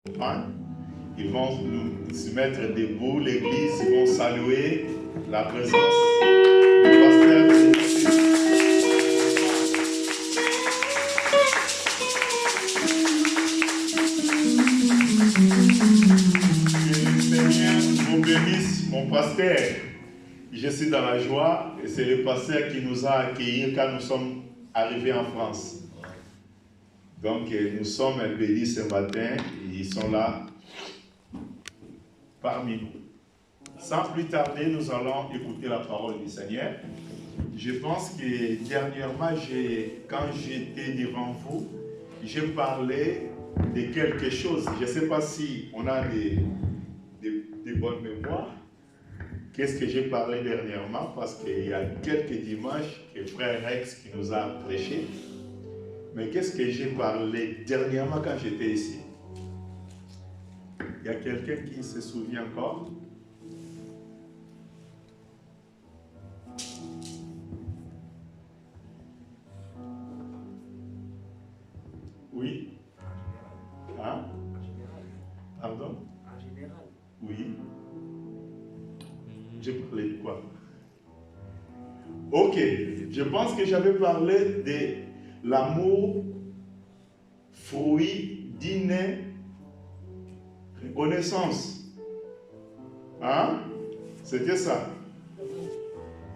Ils vont se mettre debout, l'église, ils vont saluer la présence du pasteur. Que le Seigneur vous bénisse, mon pasteur. Je suis dans la joie et c'est le pasteur qui nous a accueillis quand nous sommes arrivés en France. Donc nous sommes bénis ce matin et ils sont là parmi nous. Sans plus tarder, nous allons écouter la parole du Seigneur. Je pense que dernièrement, quand j'étais devant vous, j'ai parlé de quelque chose. Je ne sais pas si on a des bonnes mémoires. Qu'est-ce que j'ai parlé dernièrement? Parce qu'il y a quelques dimanches que Frère Rex qui nous a prêché. Mais qu'est-ce que j'ai parlé dernièrement quand j'étais ici? Il y a quelqu'un qui se souvient encore? Oui? Hein? Pardon? En général. Oui. J'ai parlé de quoi? Ok, je pense que j'avais parlé de l'amour, fruit d'une reconnaissance. Hein? C'était ça.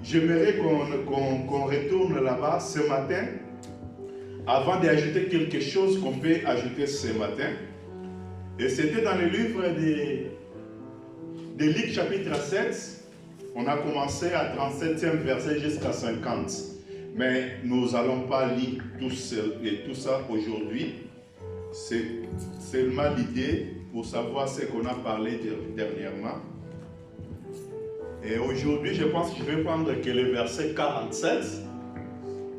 J'aimerais qu'on retourne là-bas ce matin, avant d'ajouter quelque chose qu'on peut ajouter ce matin. Et c'était dans le livre de Luc chapitre 7. On a commencé à 37e verset jusqu'à 50. Mais nous n'allons pas lire tout ça aujourd'hui. C'est seulement l'idée pour savoir ce qu'on a parlé dernièrement. Et aujourd'hui, je pense que je vais prendre que le verset 47.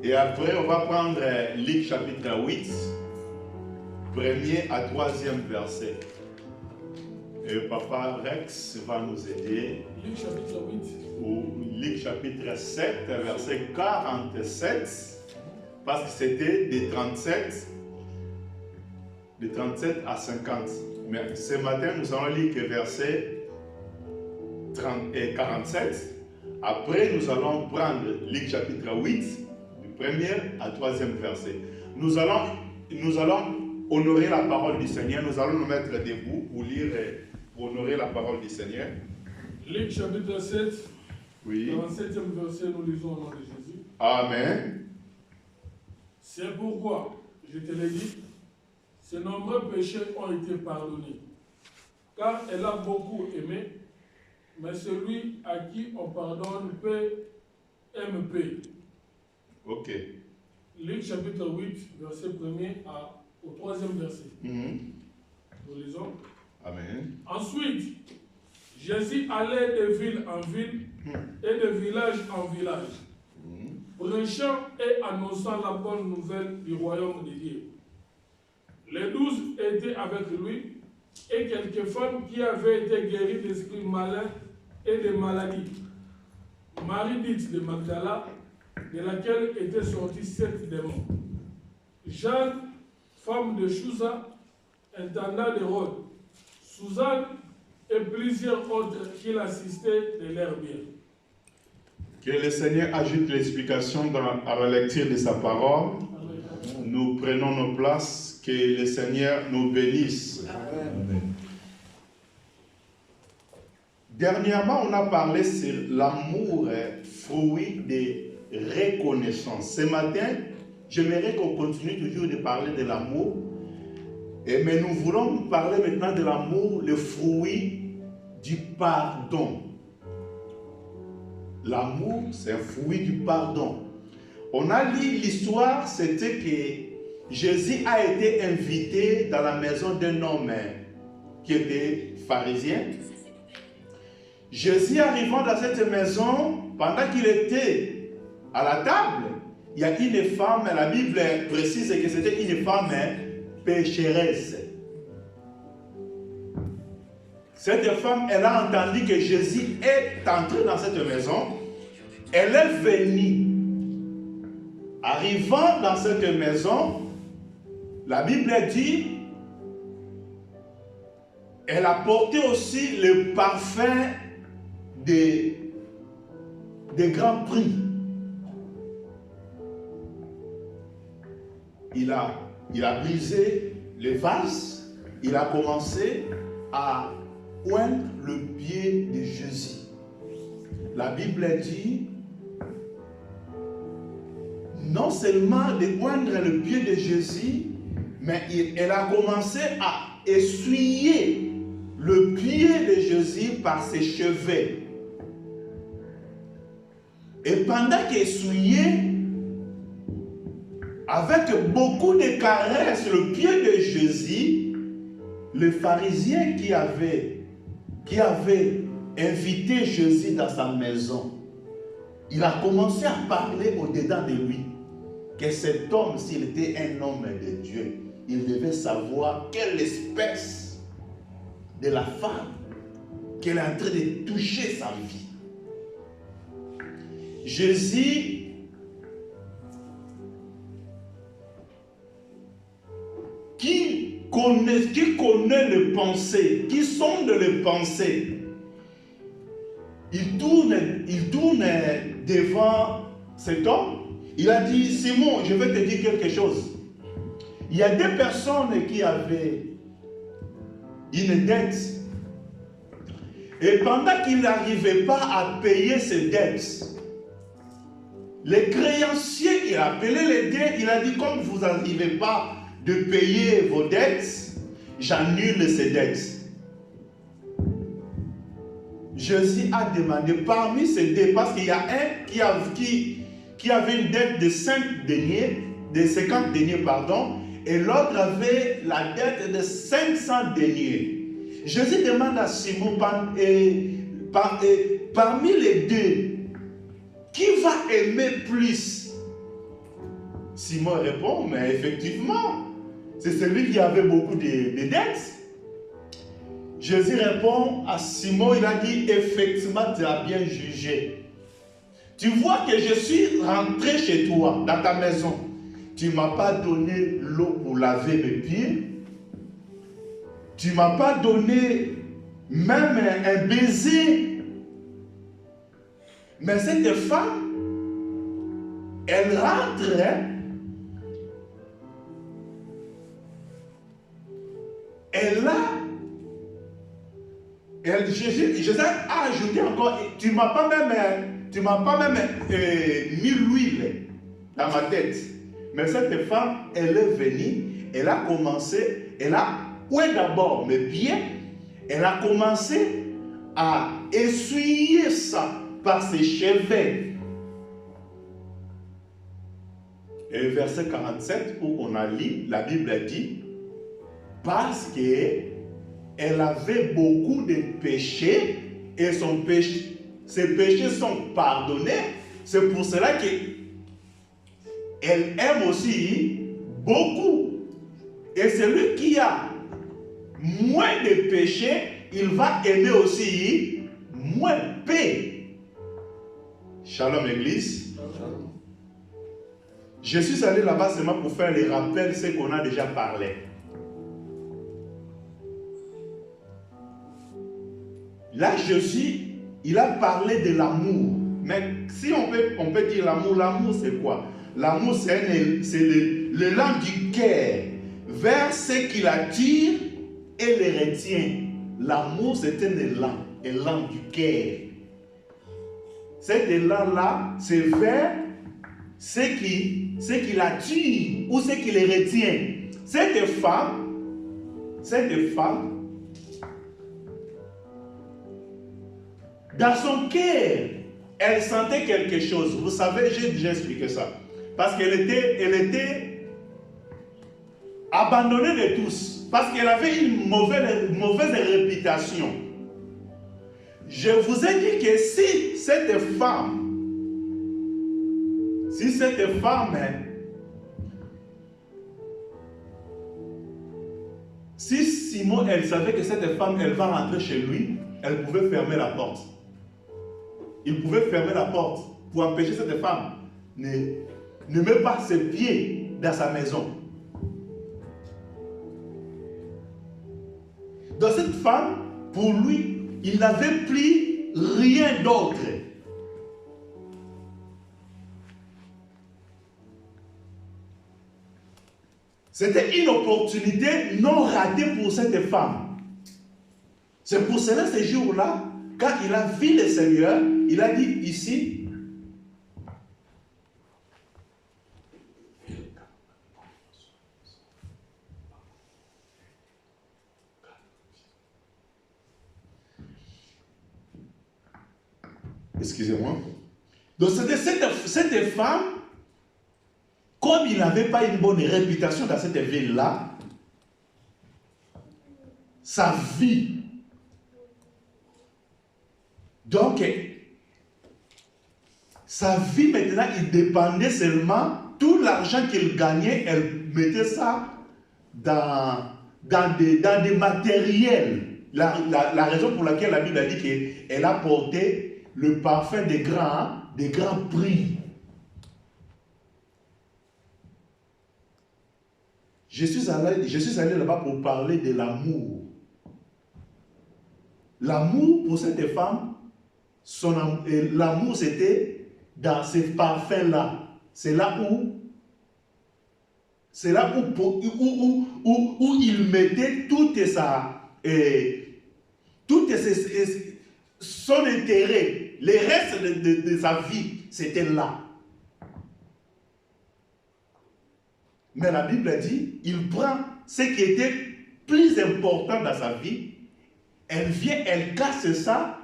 Et après, on va prendre Luc chapitre 8, premier à 3e verset. Et Papa Rex va nous aider. Luc chapitre 8. Ou Luc chapitre 7, verset 47. Parce que c'était de 37 à 50. Mais ce matin, nous allons lire que verset 47. Après, nous allons prendre Luc chapitre 8, du premier à 3e verset. Nous allons honorer la parole du Seigneur. Nous allons nous mettre debout pour lire, pour honorer la parole du Seigneur. Luc chapitre 7, Oui. 47e verset, nous lisons au nom de Jésus. Amen. C'est pourquoi, je te l'ai dit, ses nombreux péchés ont été pardonnés, car elle a beaucoup aimé, mais celui à qui on pardonne aime paix. Ok. Luc chapitre 8, verset 1er au 3e verset. Nous lisons. Amen. Ensuite, Jésus allait de ville en ville et de village en village, prêchant et annonçant la bonne nouvelle du royaume de Dieu. Les 12 étaient avec lui et quelques femmes qui avaient été guéries d'esprits malins et de maladies. Marie dite de Magdala, de laquelle étaient sortis 7 démons. Jeanne, femme de Chouza, intendant d'Hérode. Suzanne et plusieurs autres qui l'assistaient de leur bien. Que le Seigneur ajoute l'explication à la lecture de sa parole. Amen. Nous prenons nos places. Que le Seigneur nous bénisse. Amen. Dernièrement, on a parlé sur l'amour, fruit de reconnaissance. Ce matin, j'aimerais qu'on continue toujours de parler de l'amour. Mais nous voulons parler maintenant de l'amour, le fruit du pardon. L'amour, c'est un fruit du pardon. On a lu l'histoire, c'était que Jésus a été invité dans la maison d'un homme qui était pharisien. Jésus arrivant dans cette maison, pendant qu'il était à la table, il y a une femme, la Bible précise que c'était une femme pécheresse. Cette femme, elle a entendu que Jésus est entré dans cette maison. Elle est venue. Arrivant dans cette maison, la Bible dit elle a porté aussi le parfum des grands prix. Il a brisé les vases, il a commencé à oindre le pied de Jésus. La Bible dit, non seulement de oindre le pied de Jésus, mais elle a commencé à essuyer le pied de Jésus par ses cheveux. Et pendant qu'elle essuyait, avec beaucoup de caresses, le pied de Jésus, le pharisien qui avait invité Jésus dans sa maison, il a commencé à parler au-dedans de lui que cet homme, s'il était un homme de Dieu, il devait savoir quelle espèce de la femme qu'elle est en train de toucher sa vie. Jésus qui connaît les pensées, qui sonde les pensées, il tourne devant cet homme. Il a dit, Simon, je vais te dire quelque chose. Il y a deux personnes qui avaient une dette. Et pendant qu'ils n'arrivaient pas à payer ces dettes, les créanciers, il a appelé les dettes, il a dit, comme vous n'arrivez pas de payer vos dettes, j'annule ces dettes. Jésus a demandé parmi ces dettes, parce qu'il y a un qui avait une dette de 50 deniers, pardon, et l'autre avait la dette de 500 deniers. Jésus demande à Simon, parmi les deux, qui va aimer plus? Simon répond, mais effectivement, c'est celui qui avait beaucoup de dettes. Jésus répond à Simon, il a dit, effectivement, tu as bien jugé. Tu vois que je suis rentré chez toi, dans ta maison. Tu ne m'as pas donné l'eau pour laver mes pieds. Tu ne m'as pas donné même un baiser. Mais cette femme, elle rentre, Jésus a ajouté encore, tu ne m'as pas même mis l'huile dans ma tête. Mais cette femme, elle est venue, elle a commencé, elle a oué d'abord mes pieds, elle a commencé à essuyer ça par ses cheveux. Et verset 47, où on a lu, la Bible dit, parce qu'elle avait beaucoup de péchés et ses péchés sont pardonnés. C'est pour cela qu'elle aime aussi beaucoup. Et celui qui a moins de péchés, il va aimer aussi moins paix. Shalom Église. Shalom. Je suis allé là-bas seulement pour faire les rappels, ce qu'on a déjà parlé. Là, Jésus, il a parlé de l'amour. Mais si on peut dire l'amour c'est quoi? L'amour, c'est l'élan du cœur vers ce qui l'attire et le retient. L'amour, c'est un élan du cœur. Cet élan-là, c'est vers ce qui l'attire ou ce qui le retient. Cette femme, dans son cœur, elle sentait quelque chose. Vous savez, j'ai déjà expliqué ça. Parce qu'elle était abandonnée de tous. Parce qu'elle avait une mauvaise réputation. Je vous ai dit que si cette femme, si Simon, elle savait que cette femme, elle va rentrer chez lui, elle pouvait fermer la porte. Il pouvait fermer la porte pour empêcher cette femme ne met pas ses pieds dans sa maison. Dans cette femme, pour lui, il n'avait plus rien d'autre. C'était une opportunité non ratée pour cette femme. C'est pour cela, ce jour-là, quand il a vu le Seigneur, il a dit ici, excusez-moi. Donc c'était cette femme, comme il n'avait pas une bonne réputation dans cette ville-là, sa vie. Donc, sa vie maintenant, il dépendait seulement, tout l'argent qu'il gagnait, elle mettait ça dans des matériels. La raison pour laquelle la Bible a dit qu'elle a porté le parfum des grands prix. Je suis allé là-bas pour parler de l'amour. L'amour pour cette femme, l'amour c'était dans ces parfums-là. C'est là où il mettait son intérêt, les restes de sa vie, c'était là. Mais la Bible dit, il prend ce qui était plus important dans sa vie, elle vient, elle casse ça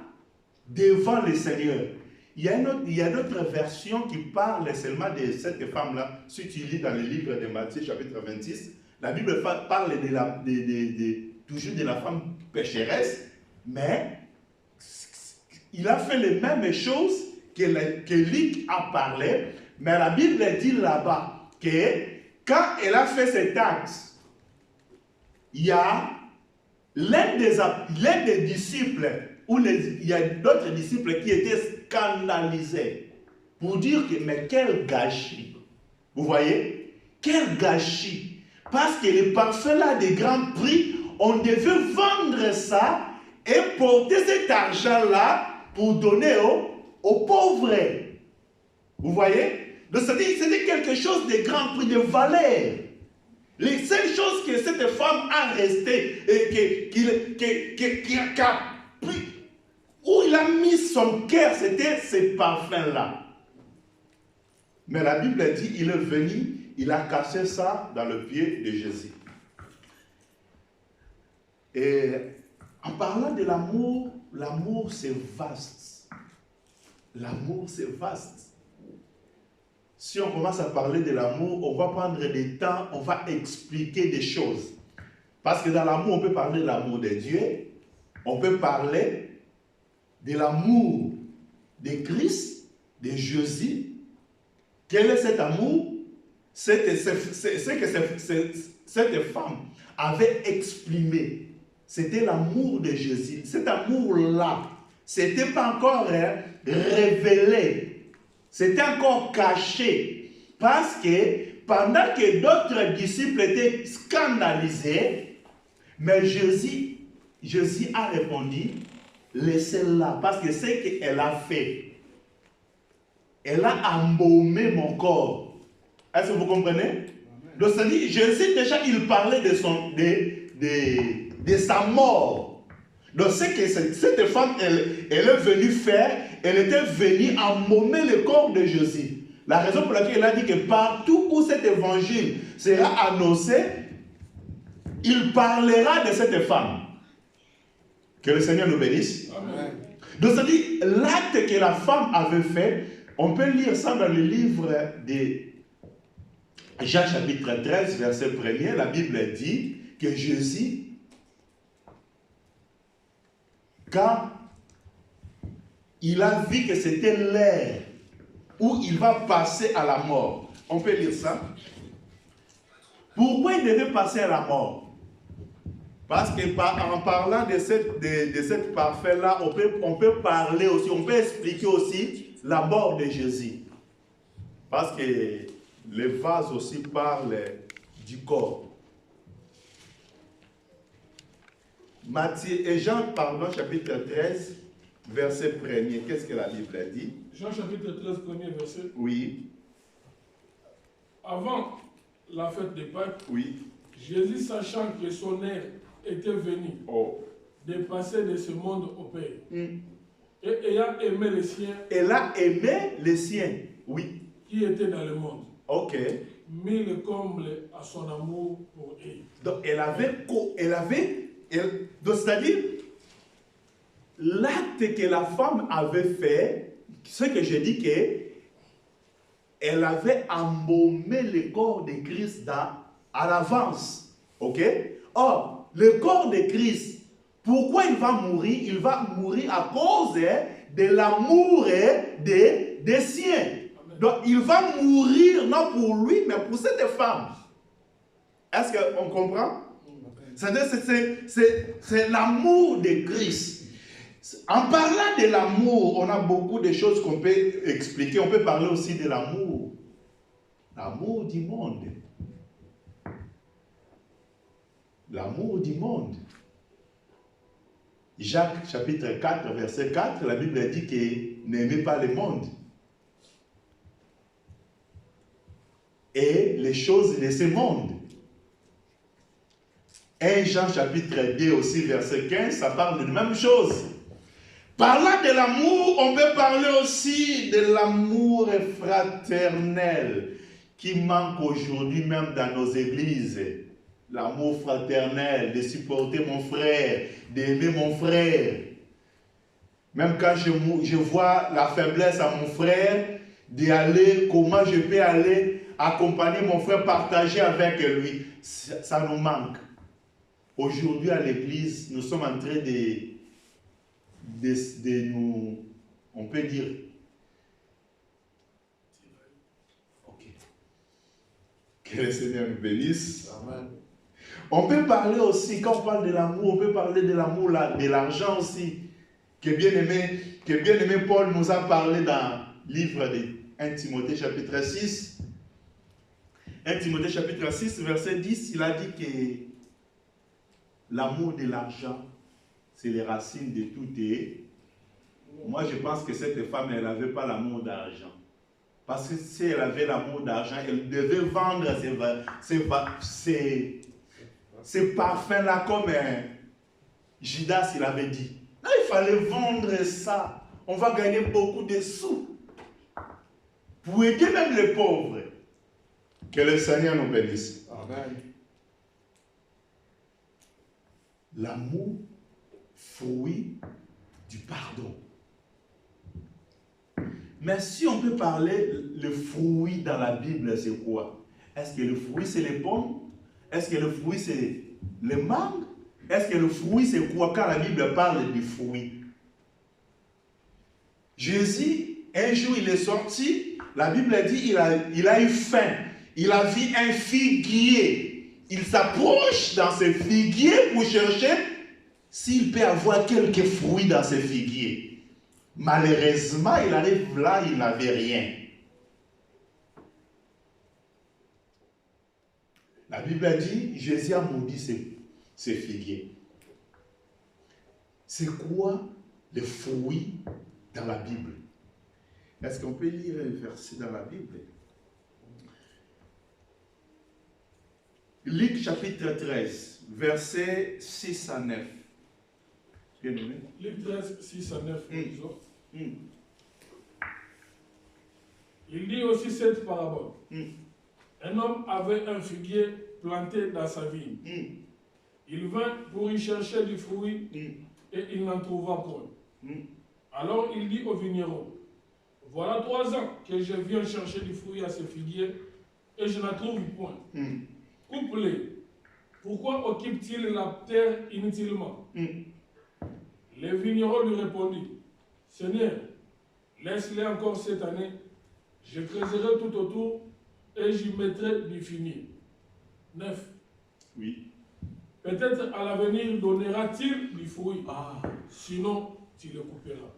devant le Seigneur. Il y a une autre version qui parle seulement de cette femme-là. Si tu lis dans le livre de Matthieu, chapitre 26, la Bible parle toujours de la femme pécheresse, mais il a fait les mêmes choses que Luc a parlé, mais la Bible dit là-bas que quand elle a fait cet acte, il y a l'un des disciples, il y a d'autres disciples qui étaient scandalisés pour dire que, mais quel gâchis. Vous voyez? Quel gâchis. Parce que les parfums-là des grands prix, on devait vendre ça et porter cet argent-là pour donner aux pauvres. Vous voyez? Donc c'était quelque chose de grand prix, de valeur. Les seules choses que cette femme a resté, où il a mis son cœur, c'était ces parfums-là. Mais la Bible dit, il est venu, il a cassé ça dans le pied de Jésus. Et en parlant de l'amour, l'amour c'est vaste. L'amour c'est vaste. Si on commence à parler de l'amour, on va prendre du temps, on va expliquer des choses. Parce que dans l'amour, on peut parler de l'amour de Dieu, on peut parler de l'amour de Christ, de Jésus. Quel est cet amour? C'est que cette femme avait exprimé. C'était l'amour de Jésus. Cet amour-là, ce n'était pas encore révélé. C'était encore caché. Parce que pendant que d'autres disciples étaient scandalisés, mais Jésus a répondu, laissez-la. Parce que c'est ce qu'elle a fait. Elle a embaumé mon corps. Est-ce que vous comprenez? Donc, ça dit, Jésus déjà, il parlait de sa mort. Donc, c'est que cette femme, elle est venue faire, elle était venue embaumer le corps de Jésus. La raison pour laquelle elle a dit que partout où cet évangile sera annoncé, il parlera de cette femme. Que le Seigneur nous bénisse. Amen. Donc, ça dit, l'acte que la femme avait fait, on peut lire ça dans le livre de Jean chapitre 13, verset 1er. La Bible dit que Jésus, quand il a vu que c'était l'heure où il va passer à la mort. On peut lire ça. Pourquoi il devait passer à la mort? Parce qu'en parlant de cette parfum-là, on peut parler aussi, on peut expliquer aussi la mort de Jésus. Parce que les vases aussi parlent du corps. Jean, pardon, chapitre 13, verset 1er. Qu'est-ce que la Bible a dit? Jean chapitre 13, premier verset. Oui. Avant la fête des Pâques, Oui. Jésus, sachant que son heure était venue de passer de ce monde au Père, et ayant aimé les siens, Elle a aimé les siens, oui, qui étaient dans le monde, ok. mis le comble à son amour pour eux. Donc donc c'est-à-dire, l'acte que la femme avait fait, ce que je dis que elle avait embaumé le corps de Christ à l'avance, ok. Or, le corps de Christ, pourquoi il va mourir? Il va mourir à cause de l'amour des siens. Donc, il va mourir non pour lui, mais pour cette femme. Est-ce qu'on comprend? C'est l'amour de Christ. En parlant de l'amour, on a beaucoup de choses qu'on peut expliquer. On peut parler aussi de l'amour. L'amour du monde. L'amour du monde. Jacques chapitre 4, verset 4, la Bible dit que n'aimez pas le monde. Et les choses de ce monde. 1 Jean chapitre 2 aussi, verset 15, ça parle de la même chose. Parlant de l'amour, on peut parler aussi de l'amour fraternel qui manque aujourd'hui même dans nos églises. L'amour fraternel, de supporter mon frère, d'aimer mon frère. Même quand je vois la faiblesse à mon frère, d'y aller, comment je peux aller accompagner mon frère, partager avec lui. Ça nous manque. Aujourd'hui à l'église, nous sommes en train de nous, on peut dire, ok, que le Seigneur nous bénisse. Amen. On peut parler aussi, quand on parle de l'amour, on peut parler de l'amour, de l'argent aussi, que bien-aimé Paul nous a parlé dans le livre de 1 Timothée chapitre 6. 1 Timothée chapitre 6, verset 10, il a dit que l'amour de l'argent, c'est les racines de tout. Et moi, je pense que cette femme, elle n'avait pas l'amour d'argent. Parce que si elle avait l'amour d'argent, elle devait vendre ces parfums-là comme Judas, il avait dit. Là, il fallait vendre ça. On va gagner beaucoup de sous. Pour aider même les pauvres. Que le Seigneur nous bénisse. Amen. L'amour, fruit du pardon. Mais si on peut parler, le fruit dans la Bible, c'est quoi? Est-ce que le fruit, c'est les pommes? Est-ce que le fruit, c'est les mangues? Est-ce que le fruit, c'est quoi quand la Bible parle du fruit? Jésus, un jour, il est sorti, la Bible dit il a eu faim. Il a vu un figuier. Il s'approche dans ce figuier pour chercher s'il peut avoir quelques fruits dans ce figuier. Malheureusement, il arrive là, il n'avait rien. La Bible a dit, Jésus a maudit ces figuiers. C'est quoi le fruit dans la Bible? Est-ce qu'on peut lire un verset dans la Bible? Luc chapitre 13, versets 6 à 9. Luc 13, 6 à 9. Il dit aussi cette parabole. Un homme avait un figuier planté dans sa vigne. Il vint pour y chercher du fruit et il n'en trouva point. Alors il dit au vigneron, voilà 3 ans que je viens chercher du fruit à ce figuier et je n'en trouve point. Coupe-les. Pourquoi occupe-t-il la terre inutilement? Le vigneron lui répondit, Seigneur, laisse-les encore cette année, je creuserai tout autour et j'y mettrai du fumier. 9. Oui. Peut-être à l'avenir donnera-t-il du fruit, sinon tu le couperas.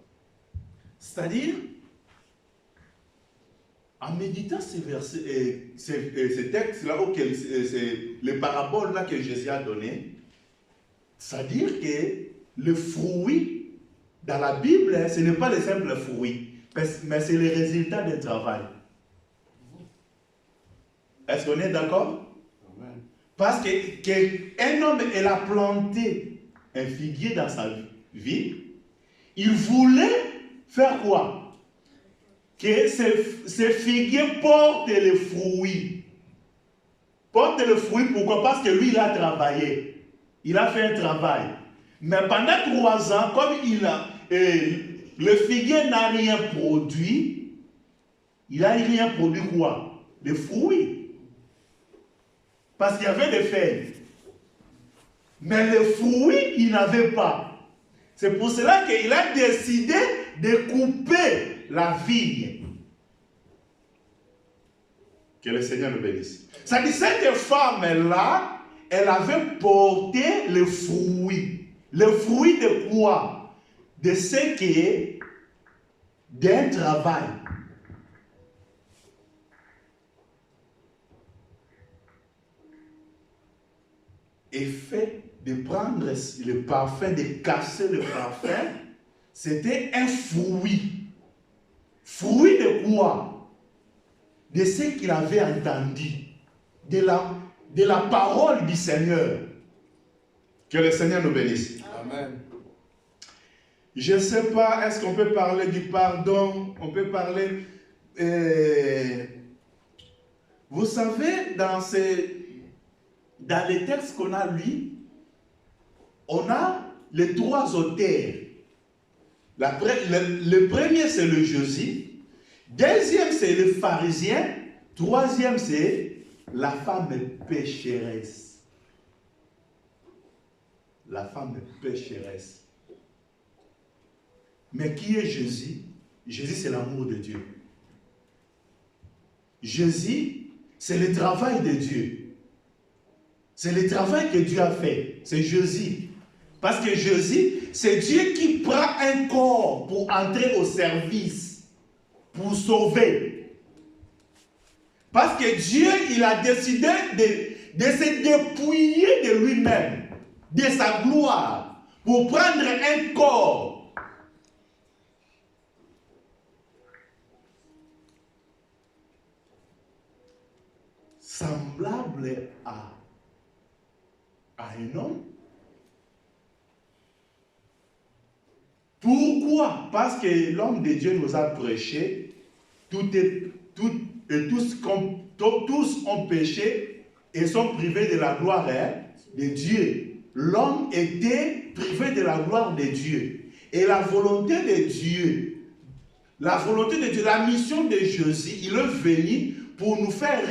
C'est-à-dire, en méditant ces versets, ces textes-là, les paraboles-là que Jésus a donné, C'est-à-dire que le fruit, dans la Bible, ce n'est pas le simple fruit, mais c'est le résultat d'un travail. Est-ce qu'on est d'accord? Parce qu'un homme, il a planté un figuier dans sa vie, il voulait faire quoi? Que ce figuier porte le fruit. Porte le fruit, pourquoi? Parce que lui, il a travaillé. Il a fait un travail. Mais pendant 3 ans, comme le figuier n'a rien produit, il n'a rien produit quoi? Le fruit. Parce qu'il y avait des feuilles. Mais le fruit, il n'avait pas. C'est pour cela qu'il a décidé de couper la vigne. Que le Seigneur nous bénisse. Ça dit, cette femme-là, elle avait porté le fruit. Le fruit de quoi? De ce qui est d'un travail. Et fait de prendre le parfum, de casser le parfum, c'était un fruit. Fruit de quoi? De ce qu'il avait entendu, de la parole du Seigneur. Que le Seigneur nous bénisse. Amen. Je ne sais pas, est-ce qu'on peut parler du pardon? On peut parler... vous savez, dans les textes qu'on a lus, on a les 3 auteurs. Le premier, c'est le Jésus. Deuxième, c'est le pharisien. Troisième, c'est la femme pécheresse. La femme pécheresse. Mais qui est Jésus? Jésus, c'est l'amour de Dieu. Jésus, c'est le travail de Dieu. C'est le travail que Dieu a fait. C'est Jésus. Parce que Jésus, c'est Dieu qui prend un corps pour entrer au service, pour sauver. Parce que Dieu, il a décidé de se dépouiller de lui-même, de sa gloire, pour prendre un corps. Semblable à un homme. Pourquoi? Parce que l'homme de Dieu nous a prêché, tous ont péché et sont privés de la gloire de Dieu. L'homme était privé de la gloire de Dieu. Et la volonté de Dieu, la mission de Jésus, il est venu pour nous faire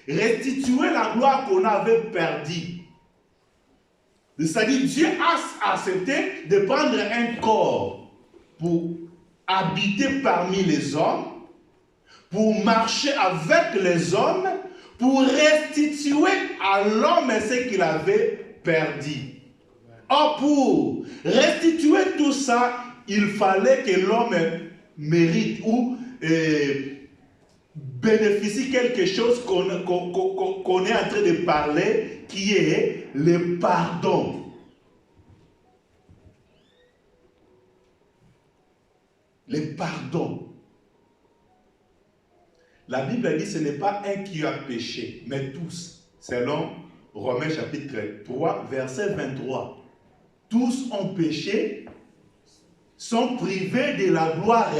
restituer la gloire qu'on avait perdue. C'est-à-dire, Dieu a accepté de prendre un corps pour habiter parmi les hommes, pour marcher avec les hommes, pour restituer à l'homme ce qu'il avait perdu. Or, pour restituer tout ça, il fallait que l'homme mérite ou bénéficie quelque chose qu'on est en train de parler, qui est le pardon. Le pardon. La Bible dit que ce n'est pas un qui a péché, mais tous, selon Romains chapitre 3, verset 23. Tous ont péché, sont privés de la gloire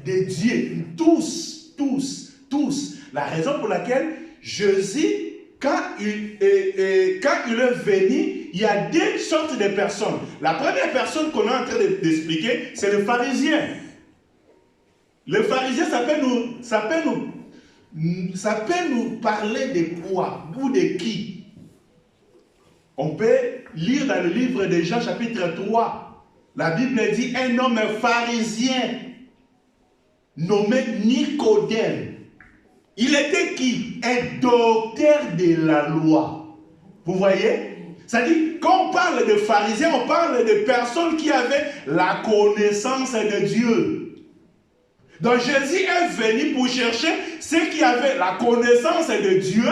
de Dieu. Tous, tous, tous. La raison pour laquelle Jésus, quand il est venu, il y a 2 sortes de personnes. La première personne qu'on est en train d'expliquer, c'est le pharisien. Le pharisien, ça peut nous parler de quoi ou de qui? On peut lire dans le livre de Jean chapitre 3. La Bible dit un homme pharisien nommé Nicodème. Il était qui? Un docteur de la loi. Vous voyez? C'est-à-dire, quand on parle de pharisiens, on parle de personnes qui avaient la connaissance de Dieu. Donc Jésus est venu pour chercher ceux qui avaient la connaissance de Dieu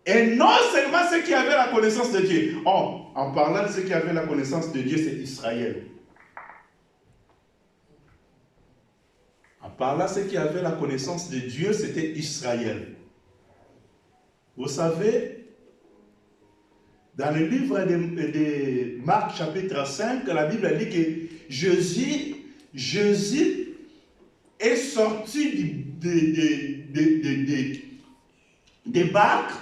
Et non seulement ceux qui avaient la connaissance de Dieu. Oh, en parlant de ceux qui avaient la connaissance de Dieu, c'est Israël. En parlant de ceux qui avaient la connaissance de Dieu, c'était Israël. Vous savez, dans le livre de Marc chapitre 5, la Bible dit que Jésus est sorti des barques.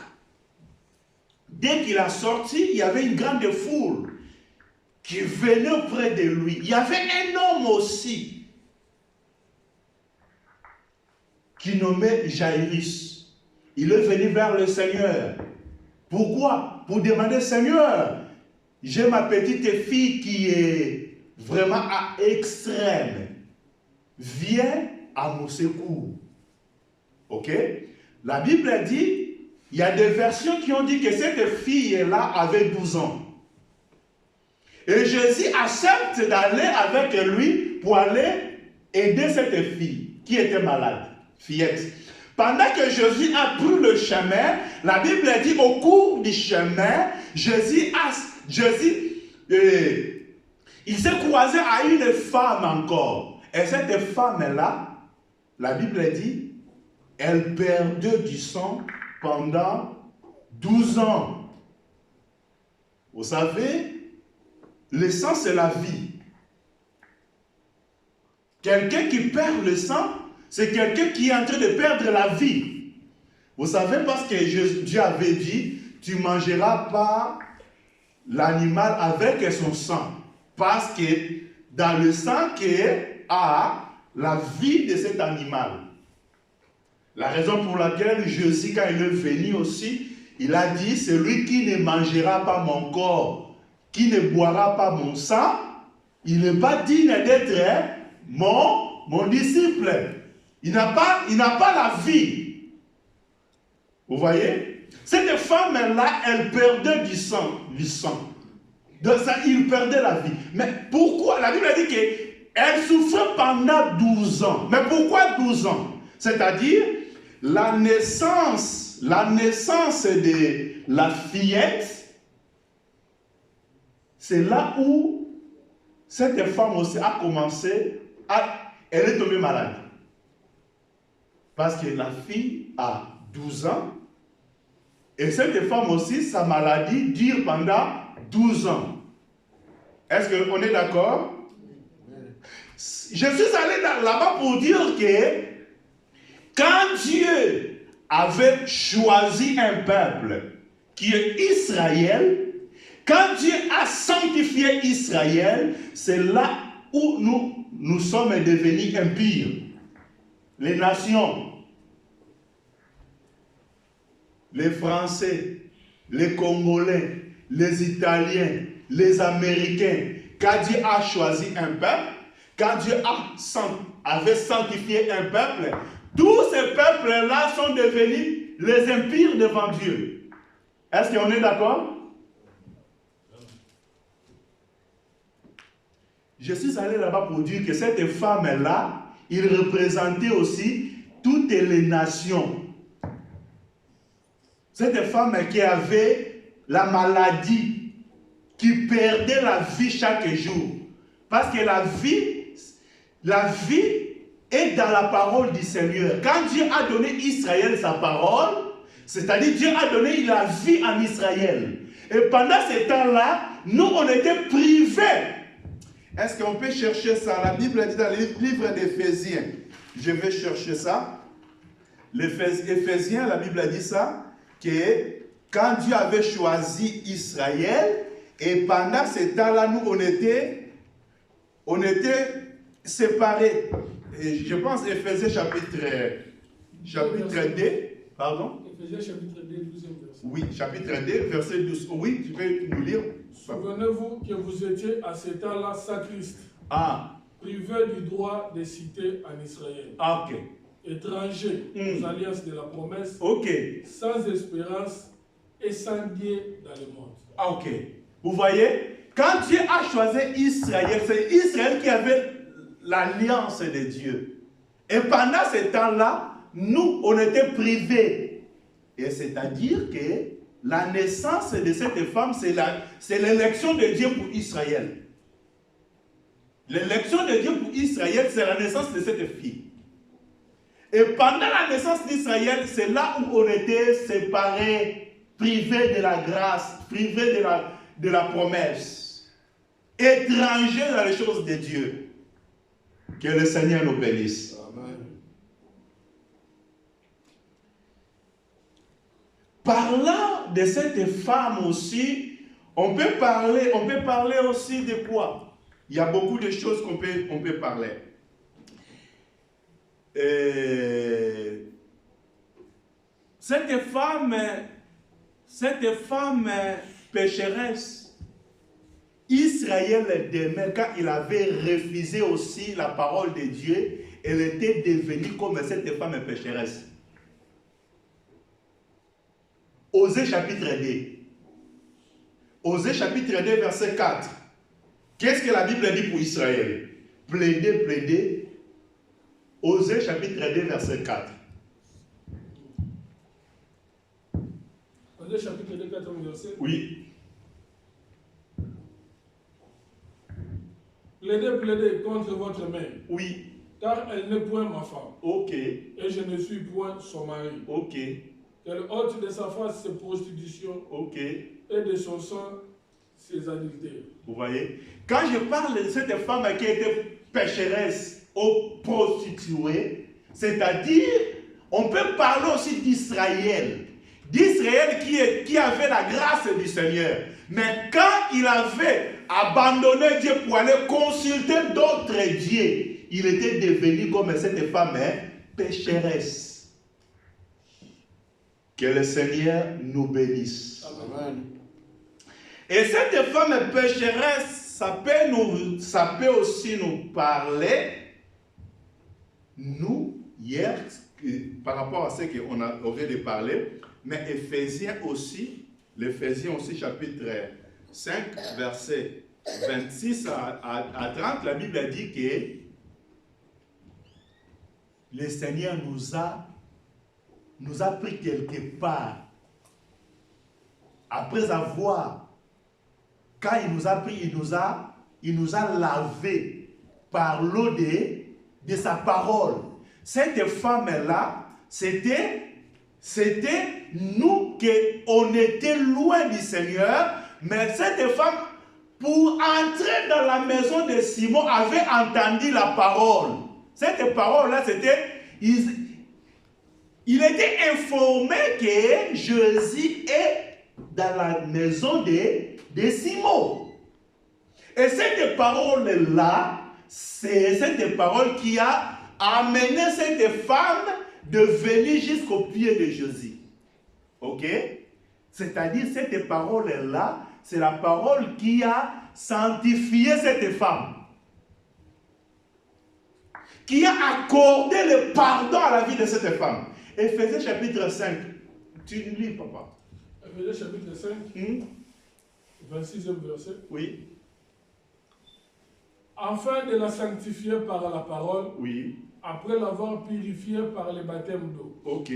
Dès qu'il a sorti, il y avait une grande foule qui venait auprès de lui. Il y avait un homme aussi qui nommait Jairus. Il est venu vers le Seigneur. Pourquoi? Pour demander, Seigneur, j'ai ma petite fille qui est vraiment à extrême. Viens à mon secours. Ok? La Bible dit, il y a des versions qui ont dit que cette fille-là avait 12 ans. Et Jésus accepte d'aller avec lui pour aller aider cette fille qui était malade, fillette. Pendant que Jésus a pris le chemin, la Bible dit au cours du chemin, il s'est croisé à une femme encore. Et cette femme-là, la Bible dit, elle perdait du sang pendant 12 ans. Vous savez, le sang c'est la vie. Quelqu'un qui perd le sang, c'est quelqu'un qui est en train de perdre la vie. Vous savez, parce que Dieu avait dit, tu ne mangeras pas l'animal avec son sang. Parce que dans le sang qu'il y a la vie de cet animal. La raison pour laquelle Jésus, quand il est venu aussi, il a dit, celui qui ne mangera pas mon corps, qui ne boira pas mon sang, il n'est pas digne d'être mon disciple. Il n'a pas la vie. Vous voyez? Cette femme-là, elle perdait du sang. De ça, il perdait la vie. Mais pourquoi? La Bible dit qu'elle souffrait pendant 12 ans. Mais pourquoi 12 ans? C'est-à-dire, la naissance de la fillette, c'est là où cette femme aussi a commencé, elle est tombée malade. Parce que la fille a 12 ans, et cette femme aussi, sa maladie dure pendant 12 ans. Est-ce qu'on est d'accord? Je suis allé là-bas pour dire que quand Dieu avait choisi un peuple qui est Israël, quand Dieu a sanctifié Israël, c'est là où nous sommes devenus impurs. Les nations, les Français, les Congolais, les Italiens, les Américains, quand Dieu a choisi un peuple, quand Dieu avait sanctifié un peuple, tous ces peuples-là sont devenus les impurs devant Dieu. Est-ce qu'on est d'accord? Je suis allé là-bas pour dire que cette femme-là, il représentait aussi toutes les nations. Cette femme qui avait la maladie, qui perdait la vie chaque jour. Parce que la vie est dans la parole du Seigneur. Quand Dieu a donné Israël sa parole, c'est-à-dire Dieu a donné la vie en Israël. Et pendant ce temps-là, nous on était privés. Est-ce qu'on peut chercher ça? La Bible dit dans le livre d'Éphésiens. Je vais chercher ça. L'Éphésiens, la Bible dit ça, que quand Dieu avait choisi Israël, et pendant ce temps-là, nous on était séparés. Et je pense Éphésiens chapitre 2, pardon? Éphésiens chapitre 2, 12e verset. Oui, chapitre 2, verset 12. Oui, tu peux nous lire? Souvenez-vous que vous étiez à ce temps-là sans Christ, privé du droit de cité en Israël, étranger aux alliances de la promesse, sans espérance et sans Dieu dans le monde. Vous voyez, quand Dieu a choisi Israël, c'est Israël qui avait l'alliance de Dieu. Et pendant ce temps-là, nous, on était privés. Et c'est-à-dire que la naissance de cette femme, c'est l'élection de Dieu pour Israël. L'élection de Dieu pour Israël, c'est la naissance de cette fille. Et pendant la naissance d'Israël, c'est là où on était séparés, privés de la grâce, privés de la promesse, étrangers dans les choses de Dieu. Que le Seigneur nous bénisse. Amen. Parlant de cette femme aussi, on peut parler aussi de quoi? Il y a beaucoup de choses qu'on peut parler. Cette femme pécheresse, Israël d'aimer, quand il avait refusé aussi la parole de Dieu, elle était devenue comme cette femme pécheresse. Osée chapitre 2. Osée chapitre 2 verset 4. Qu'est-ce que la Bible dit pour Israël? Plaidez, plaidez. Osée chapitre 2 verset 4. Osée chapitre 2, 4 verset. Oui. Plaidez, plaidez contre votre mère. Oui. Car elle n'est point ma femme. Ok. Et je ne suis point son mari. Ok. Qu'elle ôte de sa face ses prostitutions. Ok. Et de son sang ses adultères. Vous voyez? Quand je parle de cette femme qui était pécheresse ou prostituée, c'est-à-dire, on peut parler aussi d'Israël. D'Israël qui avait la grâce du Seigneur. Mais quand il avait abandonné Dieu pour aller consulter d'autres dieux, il était devenu comme cette femme pécheresse. Que le Seigneur nous bénisse. Amen. Et cette femme pécheresse, ça peut aussi nous parler, nous, hier, par rapport à ce qu'on vient de parler, mais l'Éphésiens aussi, chapitre 5, verset 26 à 30, la Bible dit que le Seigneur nous a pris quelque part. Après avoir, quand il nous a pris, il nous a lavé par l'eau de sa parole. Cette femme-là, c'était nous qu'on était loin du Seigneur, mais cette femme, pour entrer dans la maison de Simon, avait entendu la parole. Cette parole-là, c'était... Il était informé que Jésus est dans la maison de Simon. Et cette parole-là, c'est cette parole qui a amené cette femme de venir jusqu'au pied de Jésus. Ok? C'est-à-dire, cette parole-là, c'est la parole qui a sanctifié cette femme. Qui a accordé le pardon à la vie de cette femme. Éphésiens chapitre 5. Tu lis, papa. Éphésiens chapitre 5, 26e verset. Oui. Afin de la sanctifier par la parole, Oui. après l'avoir purifiée par le baptême d'eau. Ok.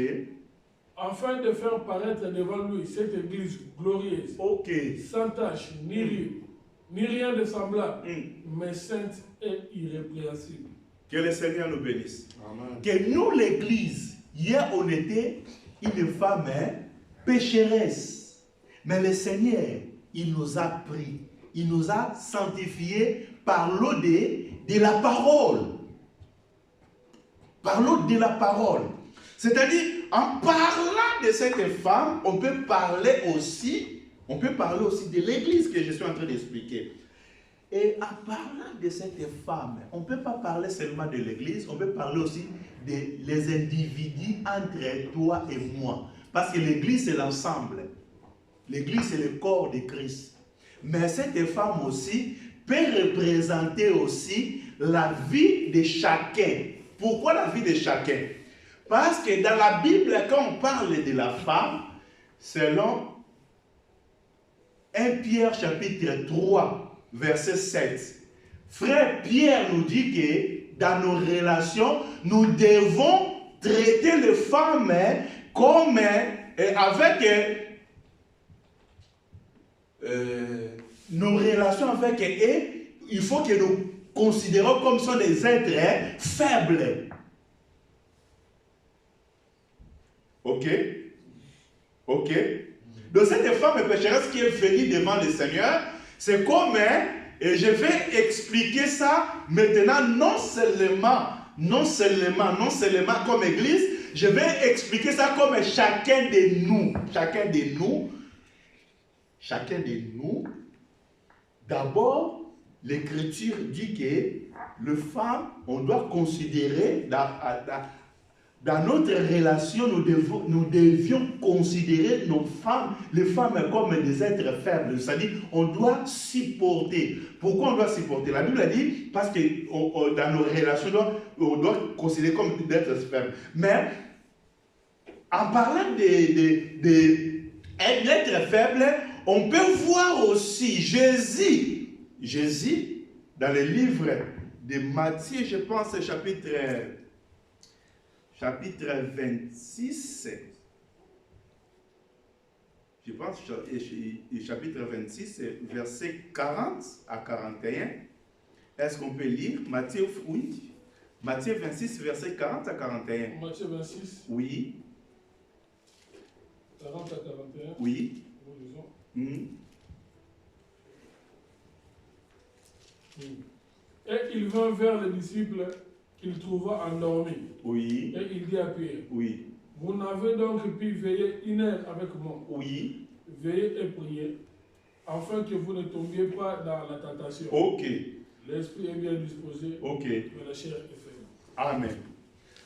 Afin de faire paraître devant lui cette église glorieuse, Ok. sans tache, ni rien de semblable, mais sainte et irrépréhensible. Que le Seigneur nous bénisse. Amen. Que nous, l'église, hier on était une femme pécheresse. Mais le Seigneur, il nous a pris, il nous a sanctifiés par l'eau de la parole. Par l'eau de la parole. C'est-à-dire, en parlant de cette femme, on peut parler aussi de l'église que je suis en train d'expliquer. Et en parlant de cette femme, on ne peut pas parler seulement de l'église, on peut parler aussi des individus entre toi et moi. Parce que l'église, c'est l'ensemble. L'église, c'est le corps de Christ. Mais cette femme aussi peut représenter aussi la vie de chacun. Pourquoi la vie de chacun? Parce que dans la Bible, quand on parle de la femme, selon 1 Pierre chapitre 3, verset 7, frère Pierre nous dit que dans nos relations, nous devons traiter les femmes comme avec nos relations avec eux, il faut que nous considérons comme sont des êtres faibles. Ok? Ok? Donc cette femme pécheresse qui est venue devant le Seigneur, c'est comme, et je vais expliquer ça maintenant, non seulement comme église, je vais expliquer ça comme chacun de nous. D'abord, l'Écriture dit que les femmes, on doit considérer, dans notre relation, nous devions considérer les femmes comme des êtres faibles. C'est-à-dire, on doit supporter. Pourquoi on doit supporter? La Bible a dit, parce que dans nos relations, on doit considérer comme des êtres faibles. Mais, en parlant d'êtres faibles, on peut voir aussi Jésus, dans le livre de Matthieu, je pense, chapitre 26, je pense, chapitre 26, verset 40 à 41. Est-ce qu'on peut lire Matthieu, oui. Matthieu 26, verset 40 à 41. Matthieu 26. Oui. 40 à 41. Oui. Et il vint vers les disciples qu'il trouva endormis. Oui. Et il dit à Pierre, Oui. vous n'avez donc pu veiller 1 heure avec moi. Oui. Veillez et priez, afin que vous ne tombiez pas dans la tentation. Ok. L'esprit est bien disposé, Ok. mais la chair est faible. Amen.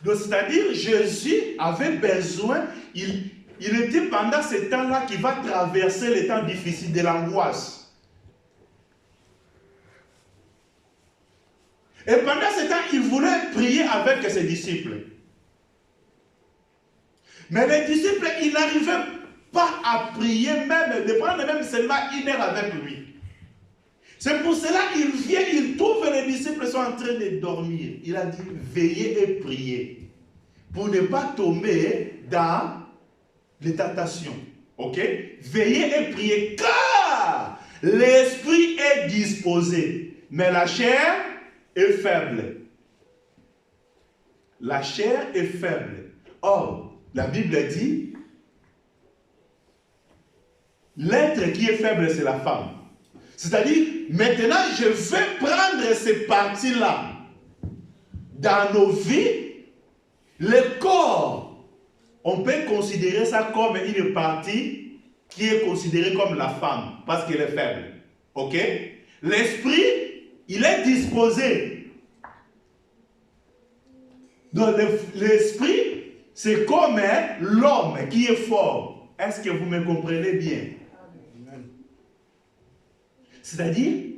Donc, c'est-à-dire, Jésus avait besoin, il était pendant ce temps-là qu'il va traverser les temps difficiles de l'angoisse. Et pendant ce temps, il voulait prier avec ses disciples. Mais les disciples, ils n'arrivaient pas à prier même, de prendre même seulement 1 heure avec lui. C'est pour cela qu'il vient, il trouve que les disciples sont en train de dormir. Il a dit, veillez et priez, pour ne pas tomber dans les tentations. Ok? Veillez et priez, car l'esprit est disposé, mais la chair est faible. La chair est faible. Or, la Bible dit, l'être qui est faible, c'est la femme. C'est-à-dire, maintenant, je vais prendre ces parties-là. Dans nos vies, le corps, on peut considérer ça comme une partie qui est considérée comme la femme, parce qu'elle est faible. Ok? L'esprit, il est disposé. Donc, l'esprit, c'est comme l'homme qui est fort. Est-ce que vous me comprenez bien? C'est-à-dire,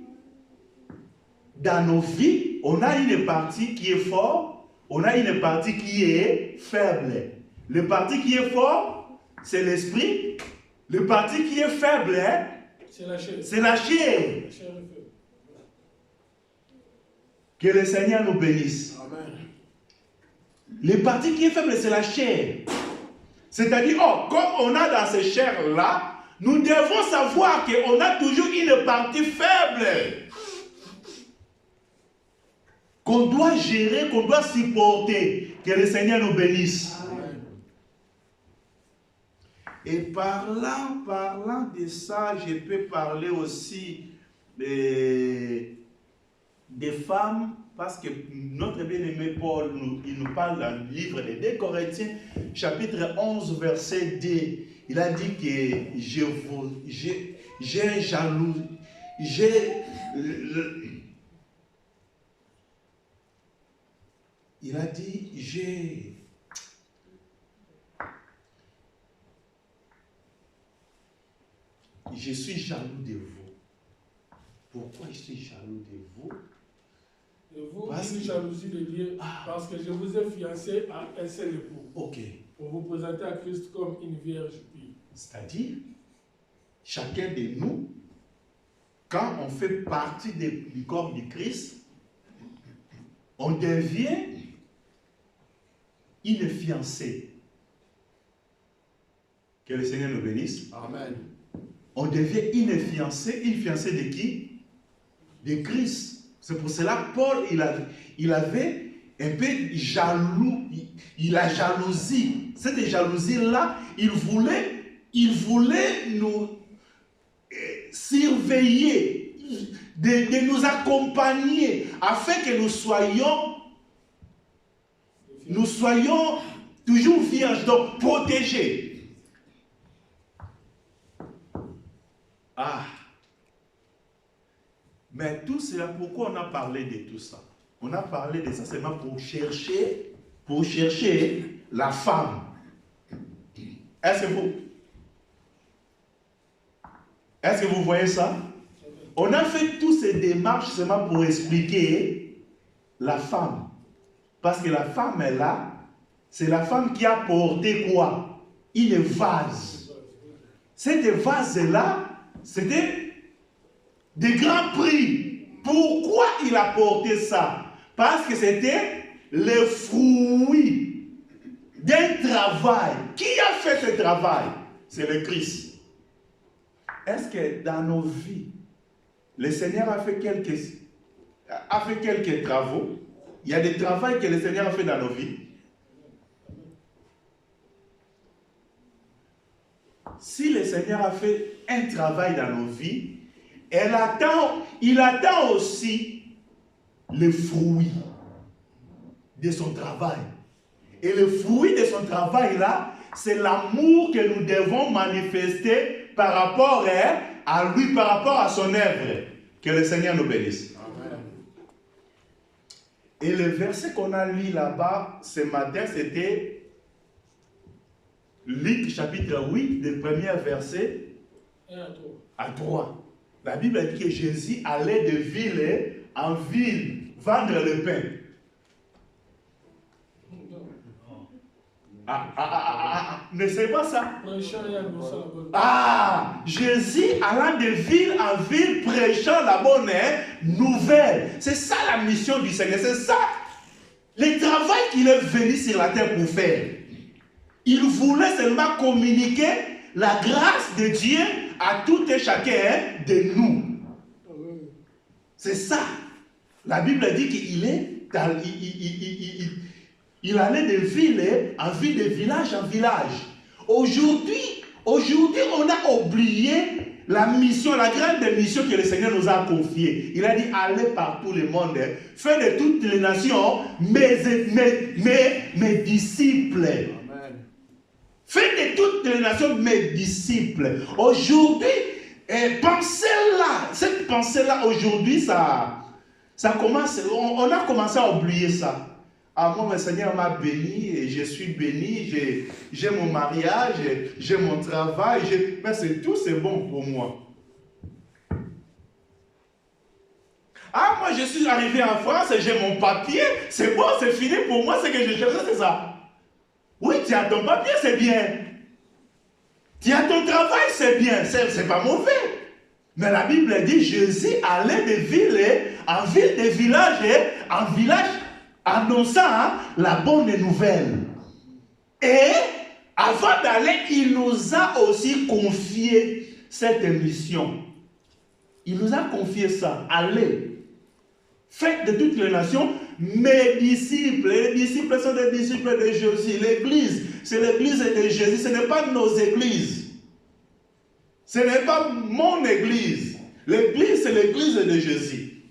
dans nos vies, on a une partie qui est forte, on a une partie qui est faible. Le parti qui est fort, c'est l'esprit. Le parti qui est faible, c'est la chair. C'est la chair. La chair est faible. Que le Seigneur nous bénisse. Amen. Le parti qui est faible, c'est la chair. C'est-à-dire, comme on a dans ces chairs-là, nous devons savoir qu'on a toujours une partie faible qu'on doit gérer, qu'on doit supporter. Que le Seigneur nous bénisse. Amen. Et parlant de ça, je peux parler aussi des femmes, parce que notre bien-aimé Paul, il nous parle dans le livre des 2 Corinthiens, chapitre 11, verset 2. Il a dit que j'ai un jaloux, il a dit, je suis jaloux de vous. Pourquoi je suis jaloux de vous? De vous, une jalousie de Dieu, parce que je vous ai fiancé à un seul époux. Ok. Pour vous présenter à Christ comme une vierge pure. C'est-à-dire, chacun de nous, quand on fait partie du corps du Christ, on devient une fiancée. Que le Seigneur nous bénisse. Amen. On devient une fiancée de qui? De Christ. C'est pour cela que Paul, il avait un peu jaloux, il a jalousie. Cette jalousie-là, il voulait nous surveiller, de nous accompagner, afin que nous soyons toujours vierges, donc protégés. Ah! Mais tout cela, pourquoi on a parlé de tout ça? On a parlé de ça seulement pour chercher la femme. Est-ce que vous voyez ça? On a fait toutes ces démarches seulement pour expliquer la femme. Parce que la femme est là, c'est la femme qui a porté quoi? Une vase. Cette vase-là, c'était de grands prix. Pourquoi il a porté ça? Parce que c'était le fruit d'un travail. Qui a fait ce travail? C'est le Christ. Est-ce que dans nos vies, le Seigneur a fait quelques travaux? Il y a des travaux que le Seigneur a fait dans nos vies. Si le Seigneur a fait un travail dans nos vies, il attend aussi le fruit de son travail. Et le fruit de son travail là, c'est l'amour que nous devons manifester par rapport à lui, par rapport à son œuvre. Que le Seigneur nous bénisse. Amen. Et le verset qu'on a lu là-bas ce matin, c'était Luc chapitre 8, le premier verset à 3. La Bible dit que Jésus allait de ville en ville vendre le pain. Ne c'est pas ça? Jésus allant de ville en ville prêchant la bonne nouvelle. C'est ça la mission du Seigneur. C'est ça le travail qu'il est venu sur la terre pour faire. Il voulait seulement communiquer la grâce de Dieu à tout et chacun de nous. C'est ça. La Bible dit il allait de ville en ville, de village en village. Aujourd'hui, on a oublié la mission, la grande mission que le Seigneur nous a confiée. Il a dit, allez par tout le monde, faites de toutes les nations mes disciples. Amen. Faites de toutes les nations mes disciples. Aujourd'hui, cette pensée-là, aujourd'hui, ça commence, on a commencé à oublier ça. Ah, moi, le Seigneur m'a béni, et je suis béni, j'ai mon mariage, j'ai mon travail, mais c'est tout, c'est bon pour moi. Ah, moi, je suis arrivé en France, et j'ai mon papier, c'est bon, c'est fini pour moi, ce que je cherchais, c'est ça. Oui, tu as ton papier, c'est bien. Tu as ton travail, c'est bien, c'est pas mauvais. Mais la Bible dit, Jésus allait de ville en ville, de village en village, annonçant la bonne nouvelle. Et avant d'aller, il nous a aussi confié cette mission. Il nous a confié ça. Allez, faites de toutes les nations mes disciples. Les disciples sont des disciples de Jésus. L'église, c'est l'église de Jésus. Ce n'est pas nos églises. Ce n'est pas mon église. L'église, c'est l'église de Jésus.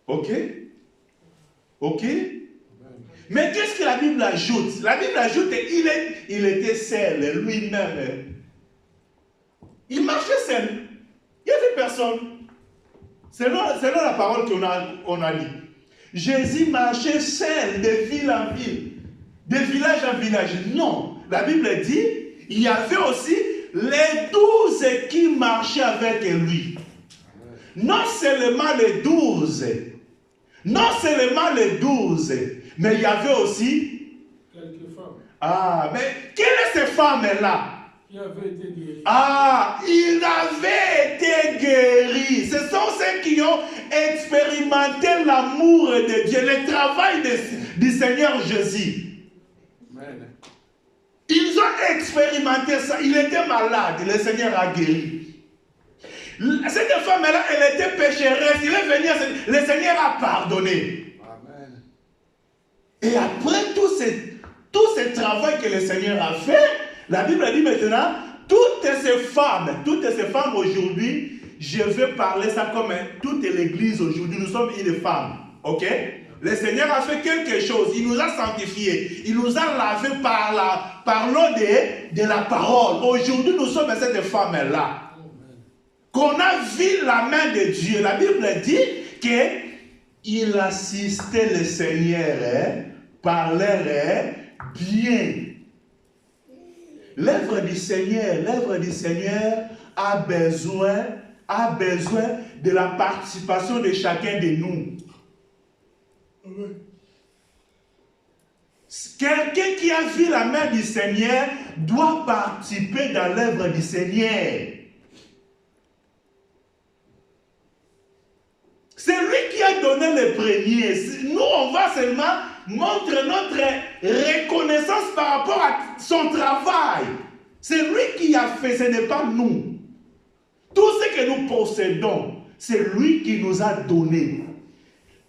Ok? Ok? Mais qu'est-ce que la Bible ajoute? La Bible ajoute qu'il était seul, lui-même. Il marchait seul. Il n'y avait personne. Selon la parole qu'on a lue. Jésus marchait seul de ville en ville, de village en village. Non. La Bible dit, il y avait aussi les 12 qui marchaient avec lui. Non seulement les 12. Non seulement les 12, mais il y avait aussi quelques femmes. Ah, mais quelles sont ces femmes-là? Qui avaient été guéries. Ah, ils avaient été guéris. Ce sont ceux qui ont expérimenté l'amour de Dieu, le travail du Seigneur Jésus. Amen. Ils ont expérimenté ça. Il était malade. Le Seigneur a guéri. Cette femme-là, elle était pécheresse. Il est venu, le Seigneur a pardonné. Amen. Et après tout ce travail que le Seigneur a fait, la Bible dit maintenant, toutes ces femmes aujourd'hui, je vais parler ça comme toute l'église aujourd'hui, nous sommes une femme. Ok? Le Seigneur a fait quelque chose, il nous a sanctifiés, il nous a lavés par l'eau de la parole. Aujourd'hui, nous sommes cette femme-là. Qu'on a vu la main de Dieu. La Bible dit qu'il assistait le Seigneur par l'air bien. L'œuvre du Seigneur a besoin de la participation de chacun de nous. Quelqu'un qui a vu la main du Seigneur doit participer dans l'œuvre du Seigneur. C'est lui qui a donné le premier. Nous, on va seulement montrer notre reconnaissance par rapport à son travail. C'est lui qui a fait, ce n'est pas nous. Tout ce que nous possédons, c'est lui qui nous a donné.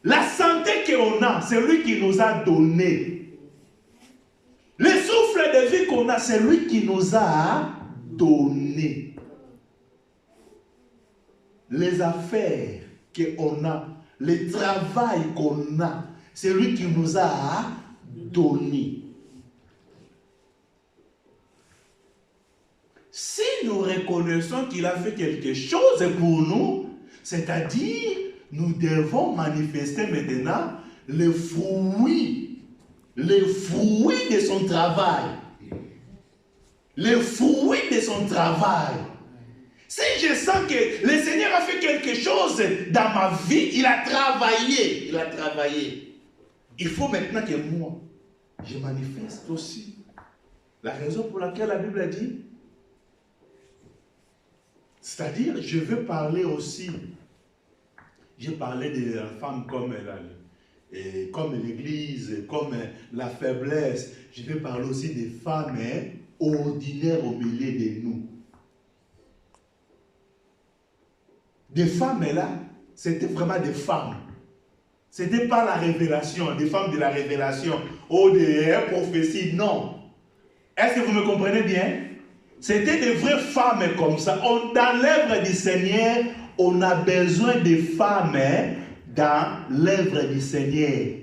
La santé qu'on a, c'est lui qui nous a donné. Le souffle de vie qu'on a, c'est lui qui nous a donné. Les affaires qu'on a, le travail qu'on a, c'est lui qui nous a donné. Si nous reconnaissons qu'il a fait quelque chose pour nous, c'est-à-dire nous devons manifester maintenant les fruits de son travail. Les fruits de son travail. Si je sens que le Seigneur a fait quelque chose dans ma vie, il a travaillé. Il faut maintenant que moi, je manifeste aussi. La raison pour laquelle la Bible a dit, c'est-à-dire, je veux parler aussi. J'ai parlé de la femme comme l'église, comme la faiblesse. Je vais parler aussi des femmes ordinaires au milieu de nous. Des femmes là, c'était vraiment des femmes. Ce n'était pas la révélation, des femmes de la révélation ou des prophéties, non. Est-ce que vous me comprenez bien? C'était des vraies femmes comme ça. Dans l'œuvre du Seigneur, on a besoin de femmes dans l'œuvre du Seigneur.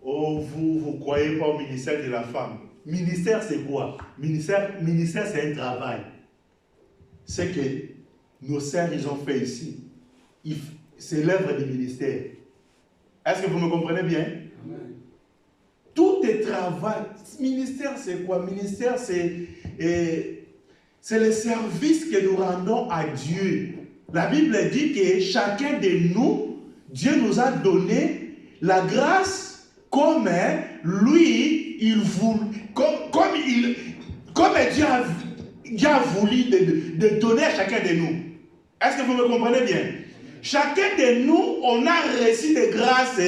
Oh, vous ne croyez pas au ministère de la femme. Ministère, c'est quoi? Ministère, c'est un travail. C'est que nos sœurs, ils ont fait ici. C'est l'œuvre du ministère. Est-ce que vous me comprenez bien? Amen. Tout est travail. Ministère, c'est quoi? Ministère, c'est le service que nous rendons à Dieu. La Bible dit que chacun de nous, Dieu nous a donné la grâce comme lui, comme Dieu a voulu de donner à chacun de nous. Est-ce que vous me comprenez bien? Chacun de nous, on a reçu des grâces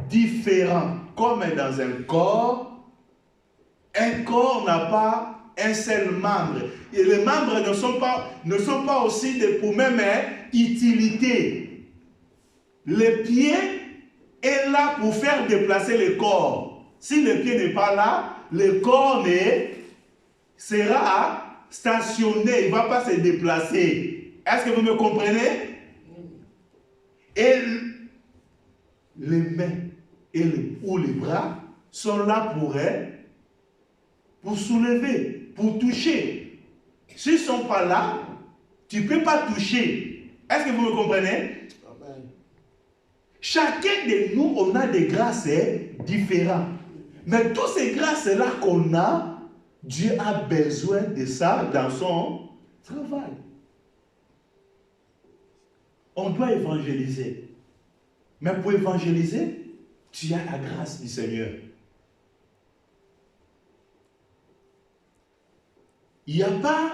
différentes. Comme dans un corps n'a pas un seul membre. Et les membres ne sont pas aussi pour même utilité. Le pied est là pour faire déplacer le corps. Si le pied n'est pas là, le corps sera stationné, il ne va pas se déplacer. Est-ce que vous me comprenez? Et les mains ou les bras sont là pour soulever, pour toucher. S'ils ne sont pas là, tu ne peux pas toucher. Est-ce que vous me comprenez? Amen. Chacun de nous, on a des grâces différentes. Mais toutes ces grâces-là qu'on a, Dieu a besoin de ça dans son travail. On doit évangéliser. Mais pour évangéliser, tu as la grâce du Seigneur. Il n'y a pas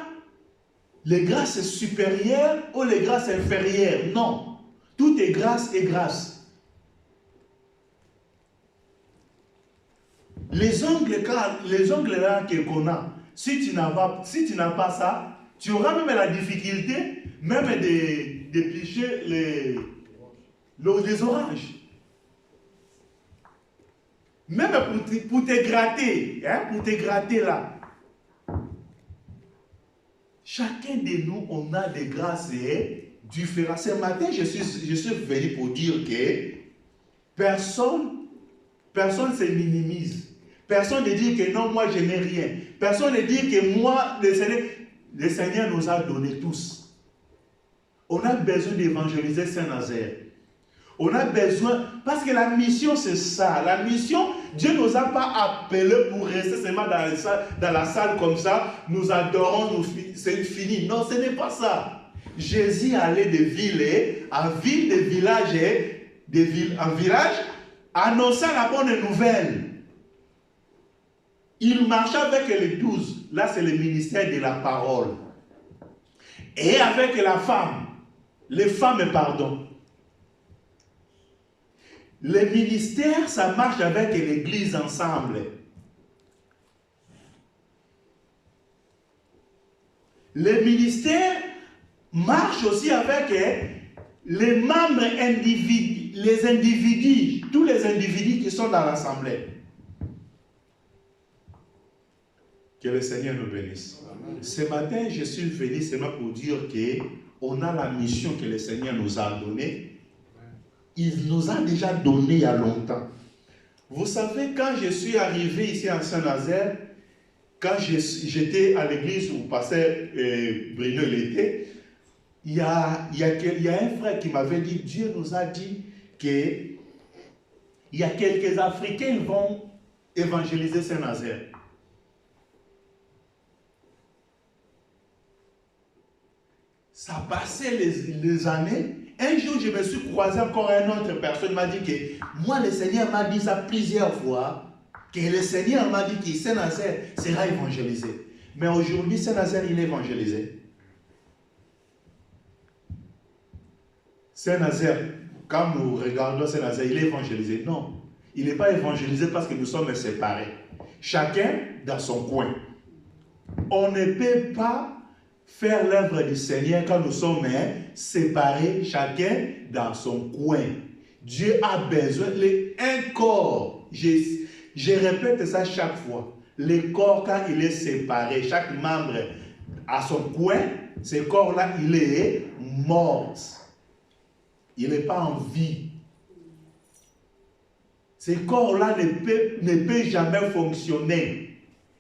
les grâces supérieures ou les grâces inférieures. Non. Tout est grâce et grâce. Les ongles là qu'on a, si tu n'as pas ça, tu auras même la difficulté même d'éplucher les oranges. Même pour te gratter, hein, pour te gratter là. Chacun de nous, on a des grâces différentes. Ce matin, je suis venu pour dire que personne se minimise. Personne ne dit que non, moi je n'ai rien. Personne ne dit que moi, le Seigneur nous a donné tous. On a besoin d'évangéliser Saint-Nazaire. On a besoin, parce que la mission c'est ça. La mission, Dieu ne nous a pas appelés pour rester seulement dans la salle comme ça. Nous adorons, c'est fini. Non, ce n'est pas ça. Jésus allait de ville en ville, de village en village, annonçant la bonne nouvelle. Il marchait avec les 12. Là, c'est le ministère de la parole. Et avec la femme. Les femmes, pardon. Le ministère, ça marche avec l'église ensemble. Le ministère marche aussi avec les membres individus, les individus, tous les individus qui sont dans l'assemblée. Que le Seigneur nous bénisse. Amen. Ce matin, je suis venu seulement pour dire qu'on a la mission que le Seigneur nous a donnée. Il nous a déjà donné il y a longtemps. Vous savez, quand je suis arrivé ici à Saint-Nazaire, quand j'étais à l'église où pasteur Bruno était, il y a un frère qui m'avait dit, Dieu nous a dit qu'il y a quelques Africains qui vont évangéliser Saint-Nazaire. Ça passait les années. Un jour, je me suis croisé encore une autre personne m'a dit que moi, le Seigneur m'a dit ça plusieurs fois, que le Seigneur m'a dit que Saint-Nazaire sera évangélisé. Mais aujourd'hui, Saint-Nazaire, il est évangélisé. Saint-Nazaire, quand nous regardons Saint-Nazaire, il est évangélisé. Non, il n'est pas évangélisé parce que nous sommes séparés. Chacun dans son coin. On ne peut pas faire l'œuvre du Seigneur quand nous sommes séparés, chacun dans son coin. Dieu a besoin d'un corps. Je répète ça chaque fois. Le corps, quand il est séparé, chaque membre à son coin, ce corps-là, il est mort. Il n'est pas en vie. Ce corps-là ne peut jamais fonctionner.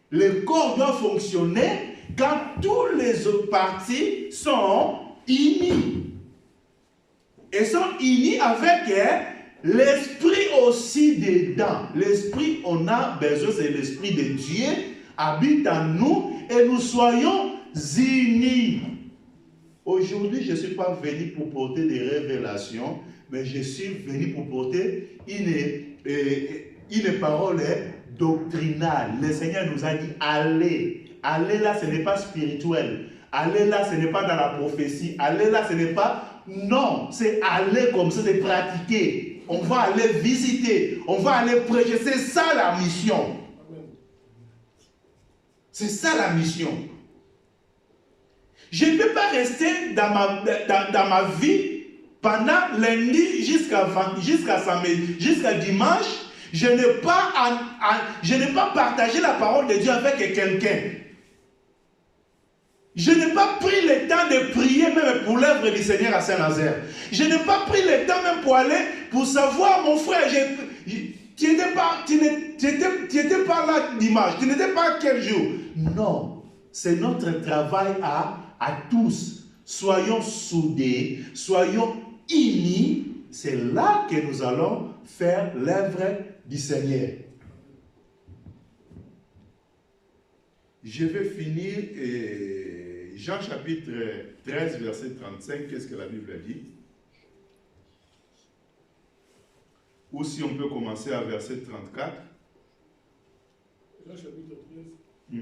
Le corps doit fonctionner quand tous les autres parties sont unis. Et sont unis avec l'esprit aussi dedans. L'esprit, on a besoin, c'est l'esprit de Dieu, habite en nous et nous soyons unis. Aujourd'hui, je ne suis pas venu pour porter des révélations, mais je suis venu pour porter une parole doctrinale. Le Seigneur nous a dit, allez. Aller là, ce n'est pas spirituel. Aller là, ce n'est pas dans la prophétie. Aller là, ce n'est pas... Non, c'est aller comme ça, c'est pratiquer. On va aller visiter. On va aller prêcher. C'est ça la mission. C'est ça la mission. Je ne peux pas rester dans ma vie pendant lundi jusqu'à dimanche. Je n'ai pas partagé la parole de Dieu avec quelqu'un. Je n'ai pas pris le temps de prier même pour l'œuvre du Seigneur à Saint-Nazaire. Je n'ai pas pris le temps même pour aller, pour savoir, mon frère, tu n'étais pas là dimanche, tu n'étais pas quel jour. Non, c'est notre travail à tous. Soyons soudés, soyons unis. C'est là que nous allons faire l'œuvre du Seigneur. Je vais finir Jean chapitre 13, verset 35. Qu'est-ce que la Bible dit? Ou si on peut commencer à verset 34. Jean chapitre 13.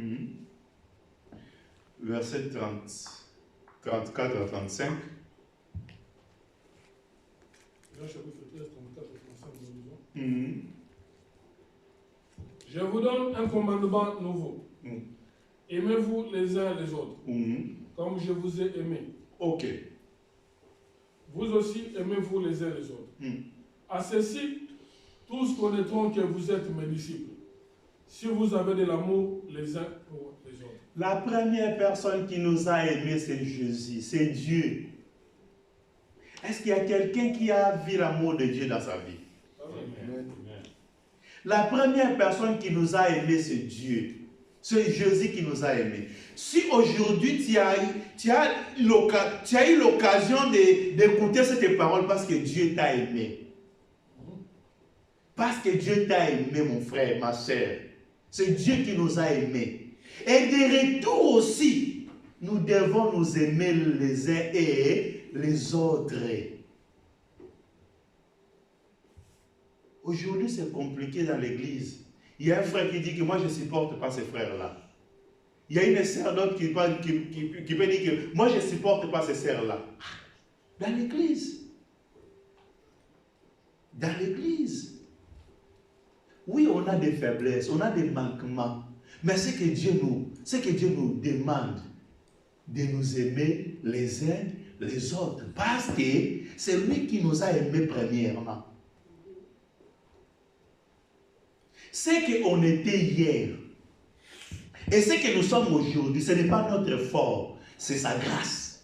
Verset 34 à 35. Jean chapitre 13, 34 à 35. Je vous donne un commandement nouveau. Aimez-vous les uns les autres, comme je vous ai aimé. Ok. Vous aussi, aimez-vous les uns les autres. À ceci, tous connaîtront que vous êtes mes disciples, si vous avez de l'amour les uns pour les autres. La première personne qui nous a aimés, c'est Jésus, c'est Dieu. Est-ce qu'il y a quelqu'un qui a vu l'amour de Dieu dans sa vie? Amen. La première personne qui nous a aimés, c'est Dieu. C'est Jésus qui nous a aimés. Si aujourd'hui tu as eu l'occasion d'écouter cette parole parce que Dieu t'a aimé. Parce que Dieu t'a aimé, mon frère, ma soeur. C'est Dieu qui nous a aimés. Et de retour aussi, nous devons nous aimer les uns et les autres. Aujourd'hui, c'est compliqué dans l'église. Il y a un frère qui dit que moi, je ne supporte pas ces frères-là. Il y a une sœur d'autre qui peut dire que moi, je ne supporte pas ces sœurs-là. Dans l'église. Dans l'église. Oui, on a des faiblesses, on a des manquements. Mais ce que Dieu nous demande, de nous aimer les uns les autres. Parce que c'est lui qui nous a aimés premièrement. Ce qu'on était hier et ce que nous sommes aujourd'hui, ce n'est pas notre effort, c'est sa grâce.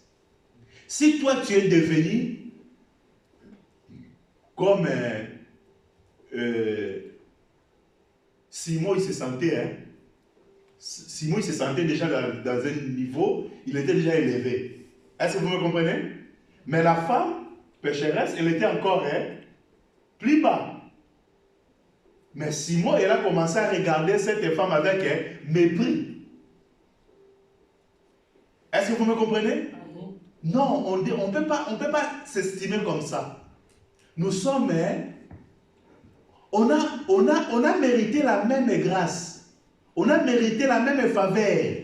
Si toi tu es devenu comme Simon, il se sentait, Simon il se sentait déjà dans un niveau, il était déjà élevé. Est-ce que vous me comprenez? Mais la femme pécheresse, elle était encore plus bas. Mais Simon, elle a commencé à regarder cette femme avec mépris. Est-ce que vous me comprenez? Non, on ne peut pas s'estimer comme ça. Nous sommes, on a mérité la même grâce. On a mérité la même faveur.